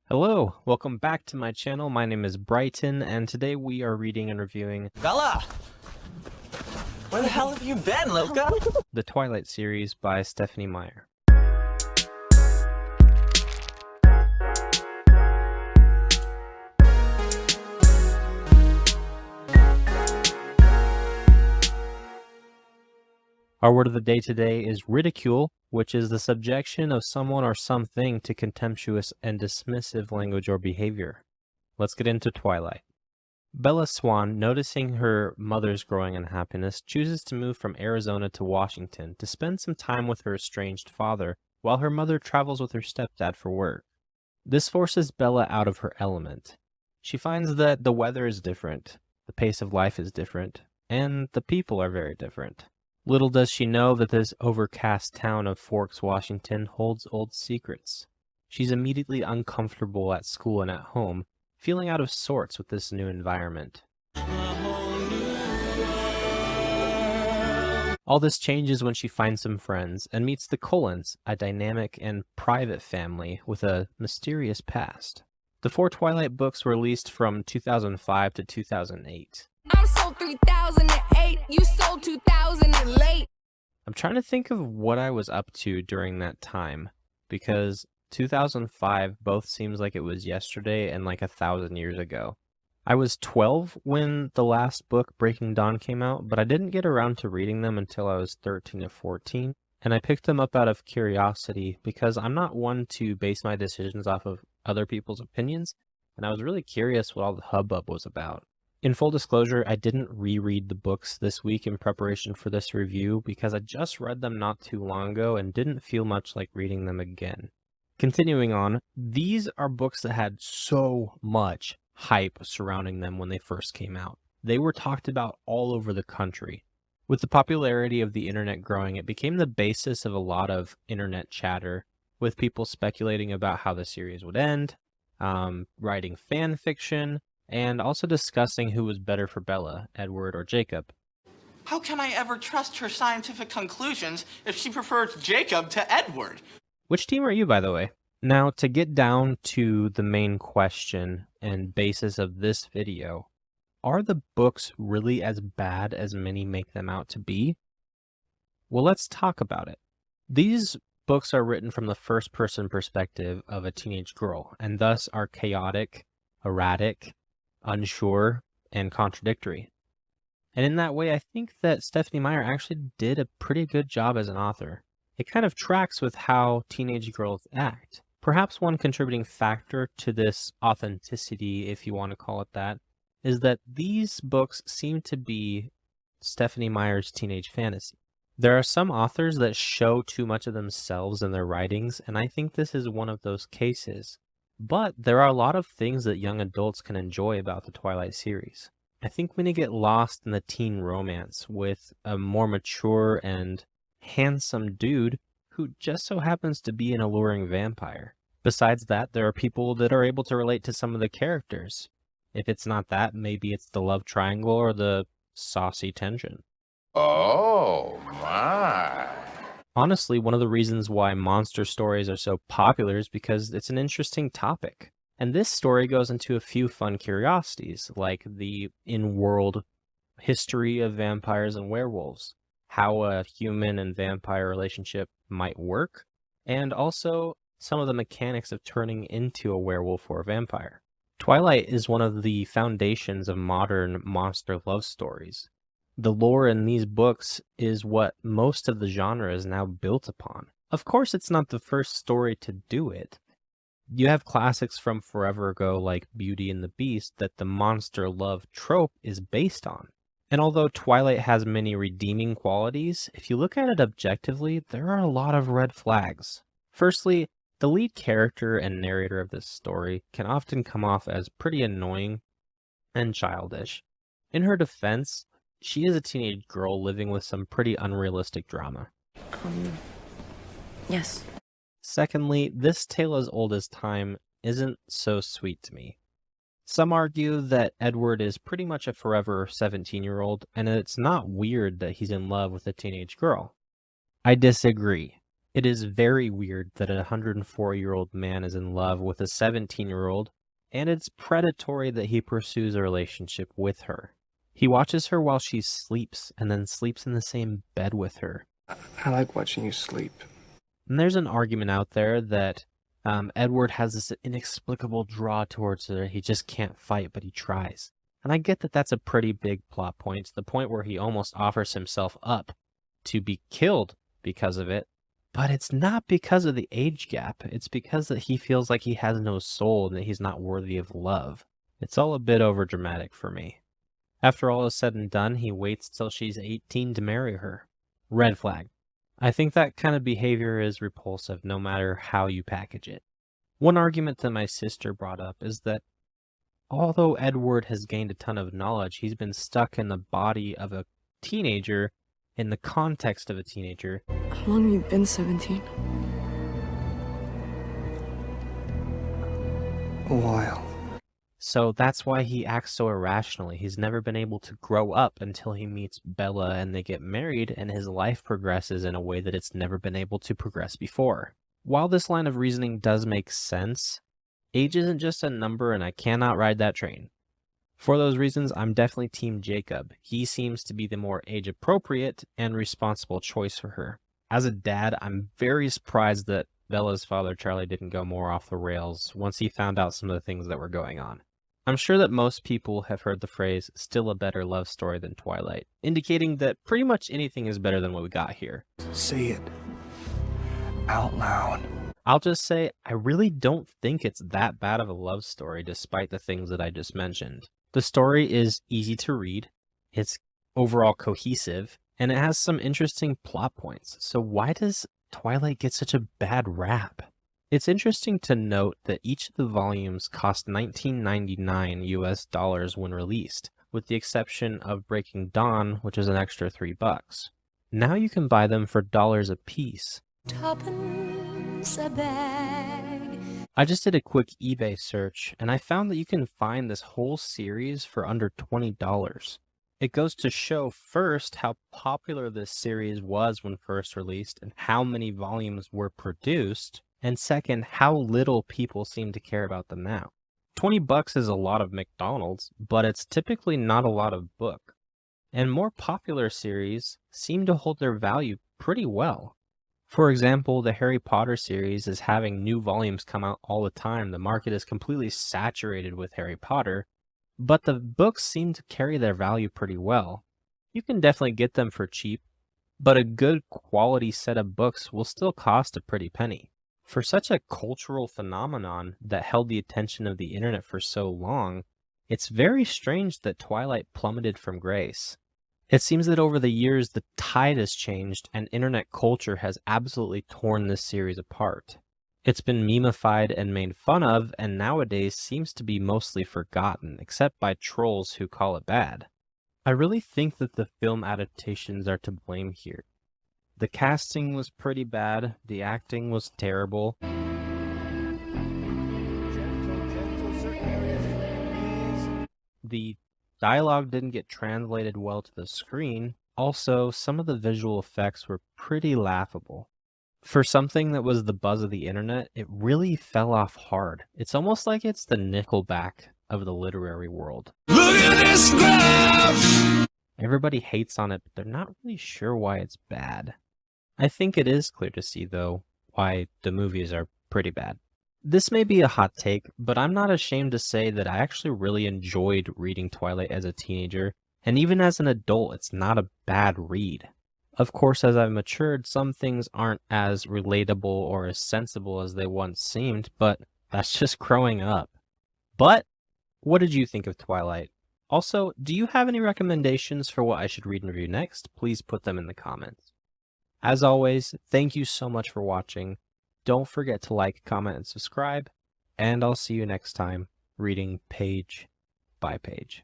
Hello, welcome back to my channel. My name is Brighton, and today we are reading and reviewing Bella! Where the hell have you been, Loca? the Twilight series by Stephanie Meyer. Our word of the day today is ridicule, which is the subjection of someone or something to contemptuous and dismissive language or behavior. Let's get into Twilight. Bella Swan, noticing her mother's growing unhappiness, chooses to move from Arizona to Washington to spend some time with her estranged father while her mother travels with her stepdad for work. This forces Bella out of her element. She finds that the weather is different, the pace of life is different, and the people are very different. Little does she know that this overcast town of Forks, Washington holds old secrets. She's immediately uncomfortable at school and at home, feeling out of sorts with this new environment. All this changes when she finds some friends and meets the Cullens, a dynamic and private family with a mysterious past. The 4 Twilight books were released from 2005 to 2008. I'm sold 3008, you sold 2000 and late. I'm trying to think of what I was up to during that time, because 2005 both seems like it was yesterday and like 1,000 years ago. I was 12 when the last book, Breaking Dawn, came out, but I didn't get around to reading them until I was 13 or 14, and I picked them up out of curiosity because I'm not one to base my decisions off of other people's opinions, and I was really curious what all the hubbub was about. In full disclosure, I didn't reread the books this week in preparation for this review because I just read them not too long ago and didn't feel much like reading them again. Continuing on, these are books that had so much hype surrounding them when they first came out. They were talked about all over the country. With the popularity of the internet growing, it became the basis of a lot of internet chatter, with people speculating about how the series would end, writing fan fiction, and also discussing who was better for Bella, Edward or Jacob. How can I ever trust her scientific conclusions if she prefers Jacob to Edward? Which team are you, by the way? Now, to get down to the main question and basis of this video, are the books really as bad as many make them out to be? Well, let's talk about it. These books are written from the first-person perspective of a teenage girl, and thus are chaotic, erratic, unsure, and contradictory. And in that way, I think that Stephanie Meyer actually did a pretty good job as an author. It kind of tracks with how teenage girls act. Perhaps one contributing factor to this authenticity, if you want to call it that, is that these books seem to be Stephanie Meyer's teenage fantasy. There are some authors that show too much of themselves in their writings, and I think this is one of those cases. But there are a lot of things that young adults can enjoy about the Twilight series. I think when you get lost in the teen romance with a more mature and handsome dude who just so happens to be an alluring vampire. Besides that, there are people that are able to relate to some of the characters. If it's not that, maybe it's the love triangle or the saucy tension. Oh, my. Honestly, one of the reasons why monster stories are so popular is because it's an interesting topic. And this story goes into a few fun curiosities, like the in-world history of vampires and werewolves, how a human and vampire relationship might work, and also some of the mechanics of turning into a werewolf or a vampire. Twilight is one of the foundations of modern monster love stories. The lore in these books is what most of the genre is now built upon. Of course, it's not the first story to do it. You have classics from forever ago like Beauty and the Beast that the monster love trope is based on. And although Twilight has many redeeming qualities, if you look at it objectively, there are a lot of red flags. Firstly, the lead character and narrator of this story can often come off as pretty annoying and childish. In her defense, she is a teenage girl living with some pretty unrealistic drama. Yes. Secondly, this tale as old as time isn't so sweet to me. Some argue that Edward is pretty much a forever 17-year-old, and it's not weird that he's in love with a teenage girl. I disagree. It is very weird that a 104-year-old man is in love with a 17-year-old, and it's predatory that he pursues a relationship with her. He watches her while she sleeps and then sleeps in the same bed with her. I like watching you sleep. And there's an argument out there that Edward has this inexplicable draw towards her. He just can't fight, but he tries. And I get that that's a pretty big plot point, to the point where he almost offers himself up to be killed because of it. But it's not because of the age gap. It's because that he feels like he has no soul and that he's not worthy of love. It's all a bit overdramatic for me. After all is said and done, he waits till she's 18 to marry her. Red flag. I think that kind of behavior is repulsive no matter how you package it. One argument that my sister brought up is that although Edward has gained a ton of knowledge, he's been stuck in the body of a teenager, in the context of a teenager. How long have you been 17? A while. So that's why he acts so irrationally. He's never been able to grow up until he meets Bella and they get married, and his life progresses in a way that it's never been able to progress before. While this line of reasoning does make sense, age isn't just a number and I cannot ride that train. For those reasons, I'm definitely Team Jacob. He seems to be the more age-appropriate and responsible choice for her. As a dad, I'm very surprised that Bella's father, Charlie, didn't go more off the rails once he found out some of the things that were going on. I'm sure that most people have heard the phrase, still a better love story than Twilight, indicating that pretty much anything is better than what we got here. Say it out loud. I'll just say, I really don't think it's that bad of a love story despite the things that I just mentioned. The story is easy to read, it's overall cohesive, and it has some interesting plot points. So why does Twilight get such a bad rap? It's interesting to note that each of the volumes cost $19.99 US when released, with the exception of Breaking Dawn, which is an extra $3. Now you can buy them for dollars a piece. Tuppence a bag. I just did a quick eBay search, and I found that you can find this whole series for under $20. It goes to show first how popular this series was when first released and how many volumes were produced, and second, how little people seem to care about them now. $20 is a lot of McDonald's, but it's typically not a lot of book. And more popular series seem to hold their value pretty well. For example, the Harry Potter series is having new volumes come out all the time. The market is completely saturated with Harry Potter, but the books seem to carry their value pretty well. You can definitely get them for cheap, but a good quality set of books will still cost a pretty penny. For such a cultural phenomenon that held the attention of the internet for so long, it's very strange that Twilight plummeted from grace. It seems that over the years the tide has changed and internet culture has absolutely torn this series apart. It's been memeified and made fun of, and nowadays seems to be mostly forgotten, except by trolls who call it bad. I really think that the film adaptations are to blame here. The casting was pretty bad, the acting was terrible. The dialogue didn't get translated well to the screen. Also, some of the visual effects were pretty laughable. For something that was the buzz of the internet, it really fell off hard. It's almost like it's the Nickelback of the literary world. Look at this graph! Everybody hates on it, but they're not really sure why it's bad. I think it is clear to see, though, why the movies are pretty bad. This may be a hot take, but I'm not ashamed to say that I actually really enjoyed reading Twilight as a teenager, and even as an adult, it's not a bad read. Of course, as I've matured, some things aren't as relatable or as sensible as they once seemed, but that's just growing up. But, what did you think of Twilight? Also, do you have any recommendations for what I should read and review next? Please put them in the comments. As always, thank you so much for watching. Don't forget to like, comment, and subscribe, and I'll see you next time, reading page by page.